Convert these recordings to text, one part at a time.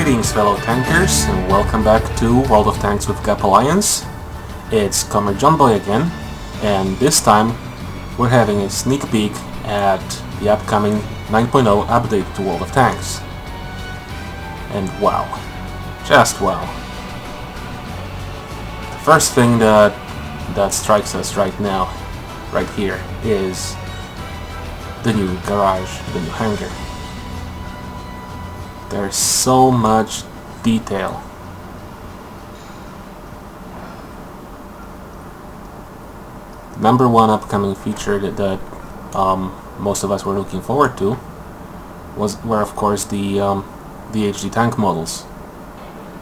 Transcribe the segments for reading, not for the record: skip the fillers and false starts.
Greetings fellow tankers, and welcome back to World of Tanks with GuP Alliance. It's Comrade Johnboy again, and this time we're having a sneak peek at the upcoming 9.0 update to World of Tanks. And wow, just wow. The first thing that strikes us right now, right here, is the new garage, the new hangar. There's so much detail. Number one upcoming feature that most of us were looking forward to were of course the HD tank models.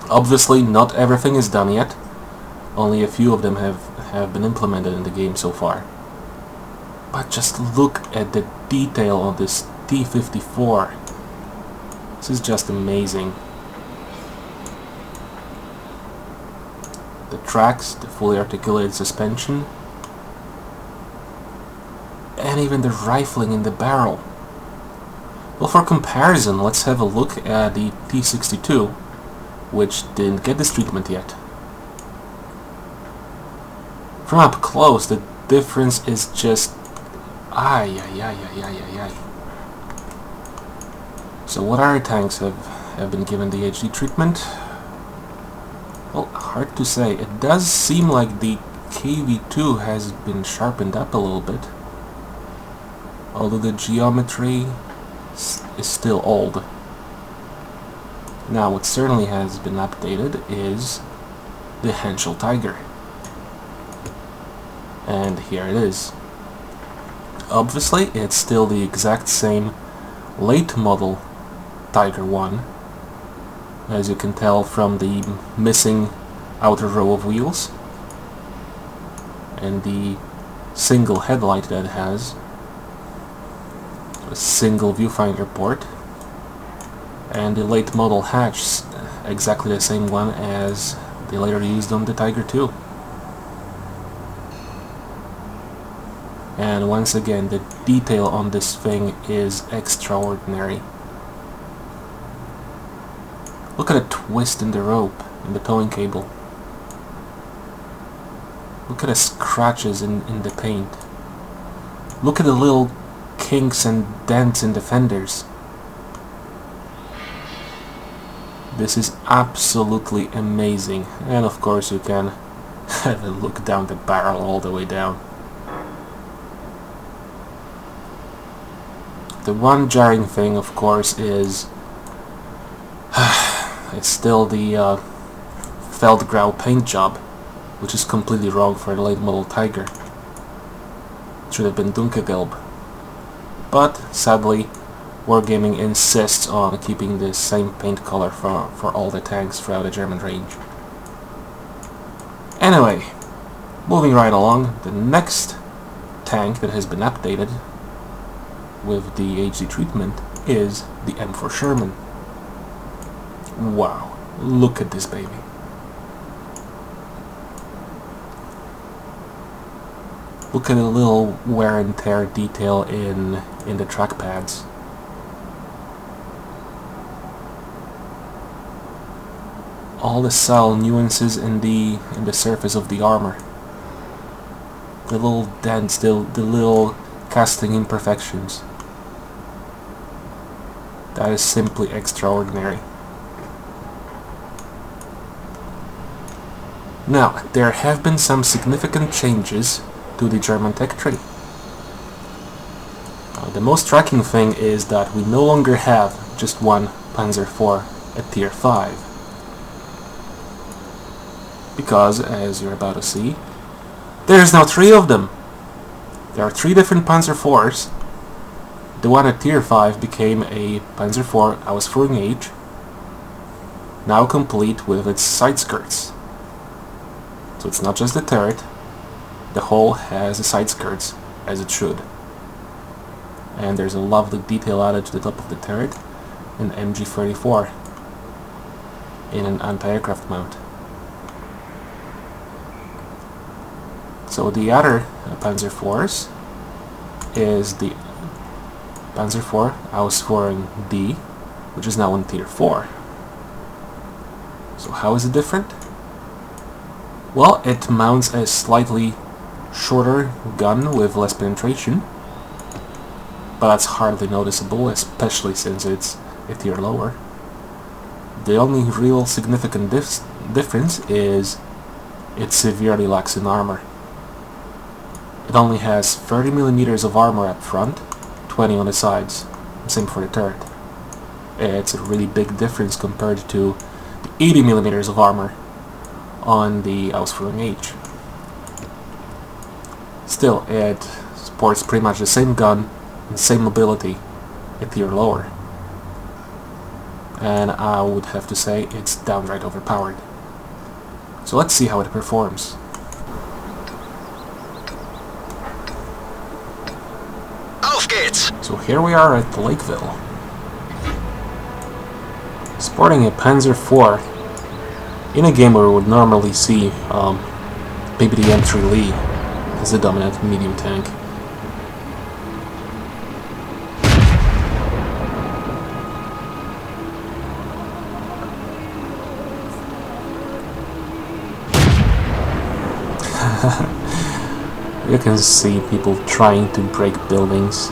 Obviously not everything is done yet. Only a few of them have been implemented in the game so far. But just look at the detail on this T-54. This is just amazing. The tracks, the fully articulated suspension, and even the rifling in the barrel. Well, for comparison, let's have a look at the T-62, which didn't get this treatment yet. From up close, the difference is just ay. So what other tanks have been given the HD treatment? Well, hard to say. It does seem like the KV-2 has been sharpened up a little bit, although the geometry is still old. Now what certainly has been updated is the Henschel Tiger. And here it is. Obviously it's still the exact same late model Tiger 1, as you can tell from the missing outer row of wheels and the single headlight that it has, a single viewfinder port, and the late model hatch, exactly the same one as they later used on the Tiger 2. And once again, the detail on this thing is extraordinary. Look at a twist in the rope, in the towing cable. Look at the scratches in the paint. Look at the little kinks and dents in the fenders. This is absolutely amazing. And of course you can have a look down the barrel all the way down. The one jarring thing, of course, is it's still the Feldgrau paint job, which is completely wrong for the late model Tiger. It should have been Dunkelgelb. But sadly, Wargaming insists on keeping the same paint color for all the tanks throughout the German range. Anyway, moving right along, the next tank that has been updated with the HD treatment is the M4 Sherman. Wow, look at this baby. Look at the little wear and tear detail in the track pads. All the subtle nuances in the surface of the armor. The little dents, the little casting imperfections. That is simply extraordinary. Now, there have been some significant changes to the German tech tree. The most striking thing is that we no longer have just one Panzer IV at Tier 5. Because, as you're about to see, there's now 3 of them! There are 3 different Panzer IVs. The one at Tier 5 became a Panzer IV Ausf H, now complete with its side skirts. So it's not just the turret, the hull has the side skirts, as it should. And there's a lovely detail added to the top of the turret, an MG34 in an anti-aircraft mount. So the other Panzer IVs is the Panzer IV Ausf D, which is now in Tier 4. So how is it different? Well, it mounts a slightly shorter gun with less penetration, but that's hardly noticeable, especially since it's a tier lower. The only real significant difference is it severely lacks in armor. It only has 30mm of armor up front, 20 on the sides. Same for the turret. It's a really big difference compared to the 80mm of armor on the Ausf H. Still, it sports pretty much the same gun and same mobility, a tier lower. And I would have to say it's downright overpowered. So let's see how it performs. Auf geht's! So here we are at Lakeville. Sporting a Panzer IV in a game where we would normally see maybe the M3 Lee as the dominant medium tank. You can see people trying to break buildings.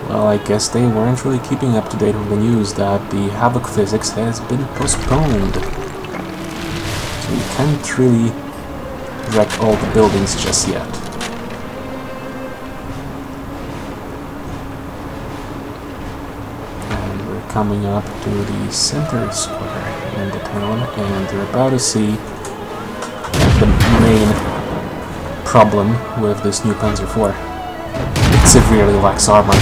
Well, I guess they weren't really keeping up to date with the news that the Havoc physics has been postponed. So you can't really wreck all the buildings just yet. And we're coming up to the center square in the town, and you're about to see the main problem with this new Panzer IV. It severely lacks armor,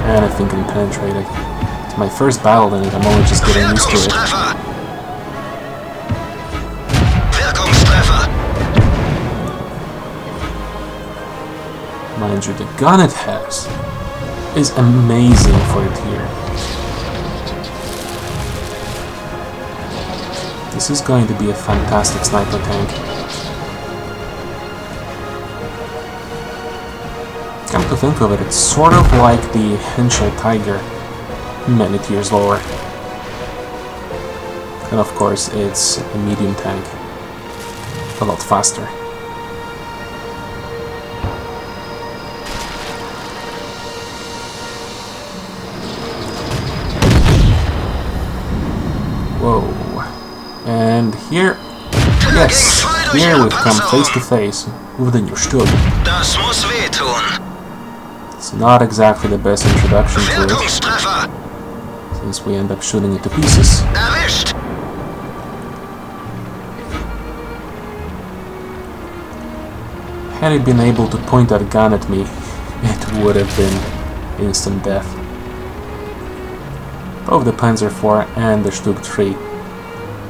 and I think I'm penetrated. It's my first battle in it, I'm only just getting used to it. Mind you, the gun it has is amazing for a tier. This is going to be a fantastic sniper tank. Come to think of it, it's sort of like the Henschel Tiger, many tiers lower. And of course, it's a medium tank, a lot faster. Whoa. And here, yes, here we've come face to face with the new Stug. Das muss wehtun. It's not exactly the best introduction to it, since we end up shooting it to pieces. Erwischt. Had it been able to point that gun at me, it would have been instant death. Both the Panzer IV and the Stug III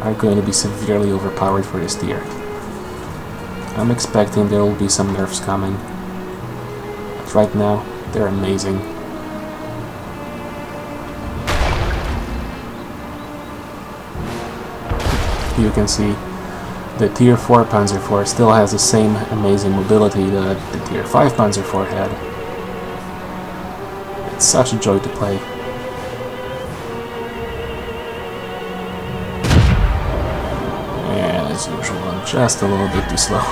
are going to be severely overpowered for this tier. I'm expecting there will be some nerfs coming, but right now they're amazing. You can see the tier 4 Panzer IV still has the same amazing mobility that the tier 5 Panzer IV had. It's such a joy to play. And as usual, I'm just a little bit too slow.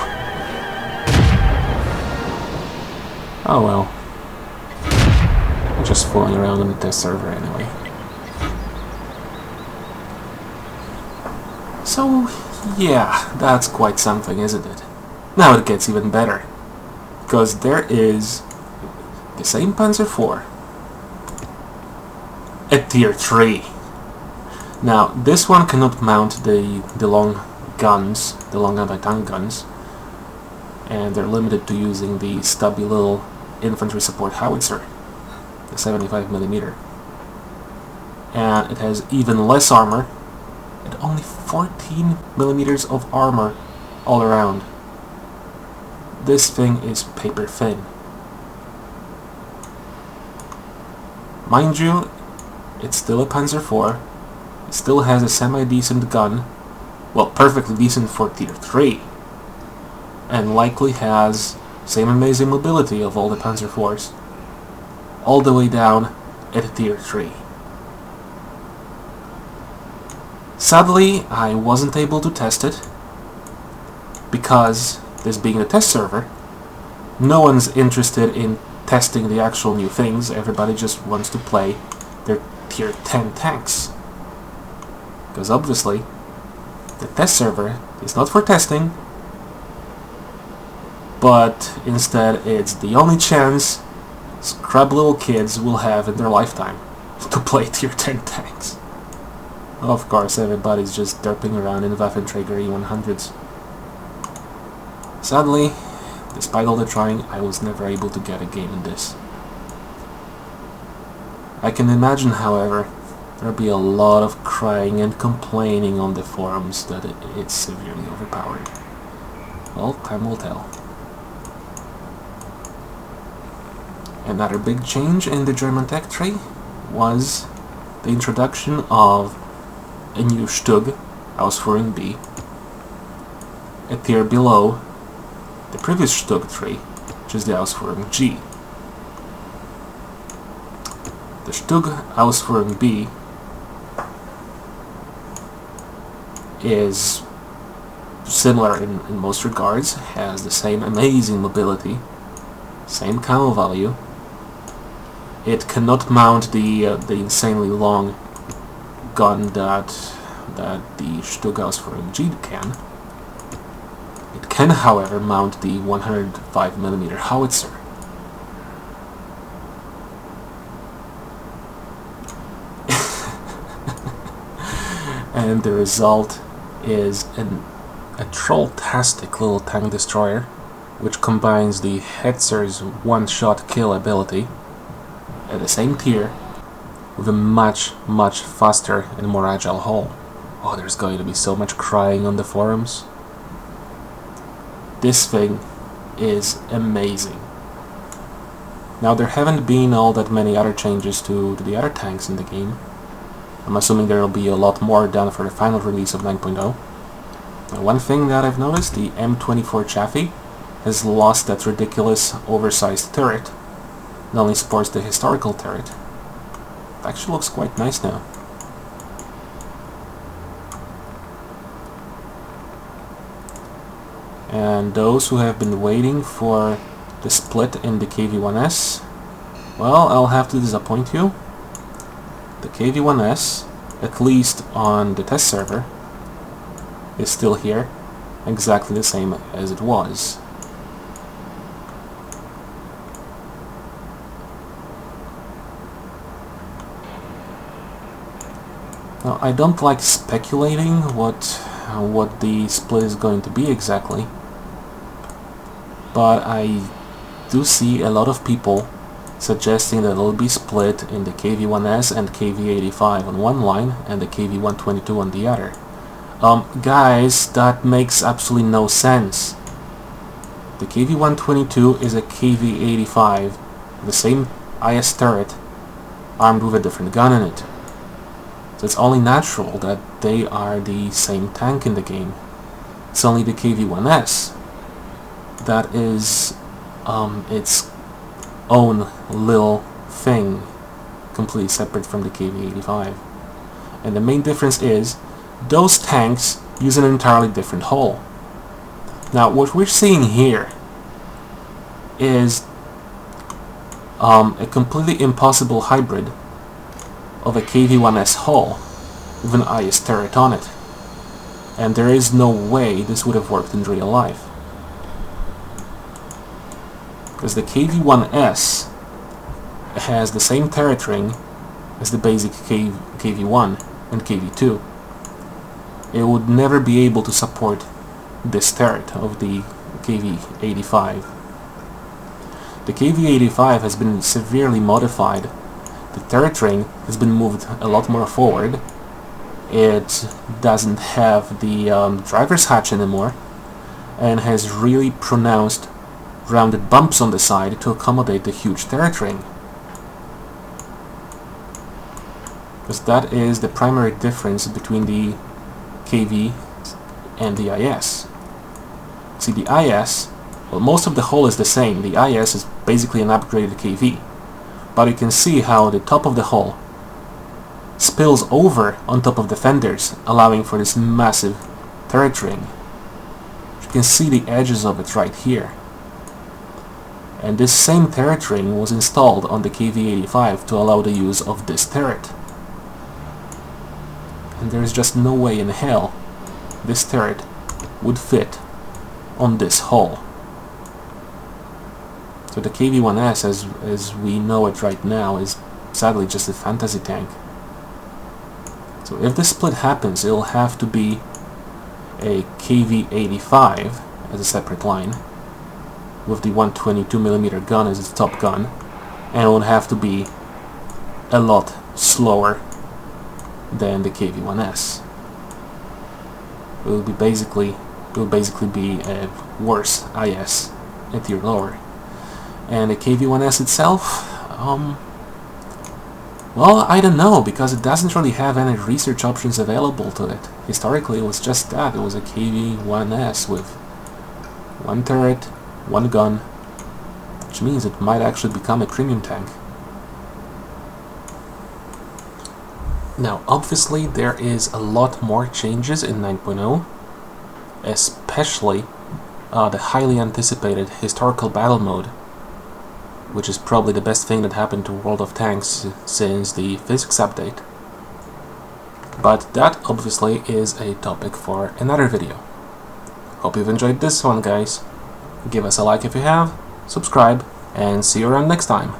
Oh well. I'm just fooling around on the test server anyway. So, yeah, that's quite something, isn't it? Now it gets even better. Because there is the same Panzer IV at tier 3. Now, this one cannot mount the long guns, the long anti-tank guns, and they're limited to using the stubby little infantry support howitzer, the 75mm. And it has even less armor, and only 14mm of armor all around. This thing is paper thin. Mind you, it's still a Panzer IV, it still has a semi-decent gun, well, perfectly decent for tier 3, and likely has same amazing mobility of all the Panzer IVs, all the way down at tier 3. Sadly, I wasn't able to test it, because this being a test server, no one's interested in testing the actual new things. Everybody just wants to play their tier 10 tanks. Because obviously, the test server is not for testing, but instead it's the only chance scrub little kids will have in their lifetime to play tier 10 tanks. Of course, everybody's just derping around in Waffenträger E100s. Sadly, despite all the trying, I was never able to get a game in this. I can imagine, however, there'll be a lot of crying and complaining on the forums that it's severely overpowered. Well, time will tell. Another big change in the German tech tree was the introduction of a new Stug, Ausf B, a tier below the previous Stug tree, which is the Ausf G. The Stug Ausf B is similar in most regards, has the same amazing mobility, same camo value. It cannot mount the insanely long gun that the Stug Ausf G can. It can, however, mount the 105mm howitzer. And the result is a troll-tastic little tank destroyer, which combines the Hetzer's one-shot kill ability at the same tier with a much faster and more agile hull. Oh, there's going to be so much crying on the forums. This thing is amazing. Now, there haven't been all that many other changes to the other tanks in the game. I'm assuming there will be a lot more done for the final release of 9.0. Now, one thing that I've noticed, the M24 Chaffee has lost that ridiculous oversized turret. It only sports the historical turret. It actually looks quite nice now. And those who have been waiting for the split in the KV-1S, well, I'll have to disappoint you. The KV-1S, at least on the test server, is still here, exactly the same as it was. Now, I don't like speculating what the split is going to be exactly, but I do see a lot of people suggesting that it'll be split in the KV-1S and KV-85 on one line and the KV-122 on the other. Guys, that makes absolutely no sense. The KV-122 is a KV-85, the same IS turret, armed with a different gun in it. So it's only natural that they are the same tank in the game. It's only the KV-1S that is its own little thing, completely separate from the KV-85. And the main difference is those tanks use an entirely different hull. Now, what we're seeing here is a completely impossible hybrid of a KV-1S hull with an IS turret on it. And there is no way this would have worked in real life. Because the KV-1S has the same turret ring as the basic KV-1 and KV-2. It would never be able to support this turret of the KV-85. The KV-85 has been severely modified. The turret ring has been moved a lot more forward. It doesn't have the driver's hatch anymore and has really pronounced rounded bumps on the side to accommodate the huge turret ring. Because that is the primary difference between the KV and the IS. See, the IS, well, most of the hull is the same. The IS is basically an upgraded KV. But you can see how the top of the hull spills over on top of the fenders, allowing for this massive turret ring. You can see the edges of it right here. And this same turret ring was installed on the KV-85 to allow the use of this turret. And there is just no way in hell this turret would fit on this hull. So the KV-1S, as we know it right now, is sadly just a fantasy tank. So if this split happens, it'll have to be a KV-85 as a separate line, with the 122mm gun as its top gun, and it would have to be a lot slower than the KV-1S. It will basically be a worse IS, a tier lower. And the KV-1S itself, well, I don't know, because it doesn't really have any research options available to it. Historically, it was just that. It was a KV-1S with one turret, one gun, which means it might actually become a premium tank. Now, obviously, there is a lot more changes in 9.0, especially the highly anticipated historical battle mode, which is probably the best thing that happened to World of Tanks since the physics update. But that obviously is a topic for another video. Hope you've enjoyed this one, guys. Give us a like if you have, subscribe, and see you around next time.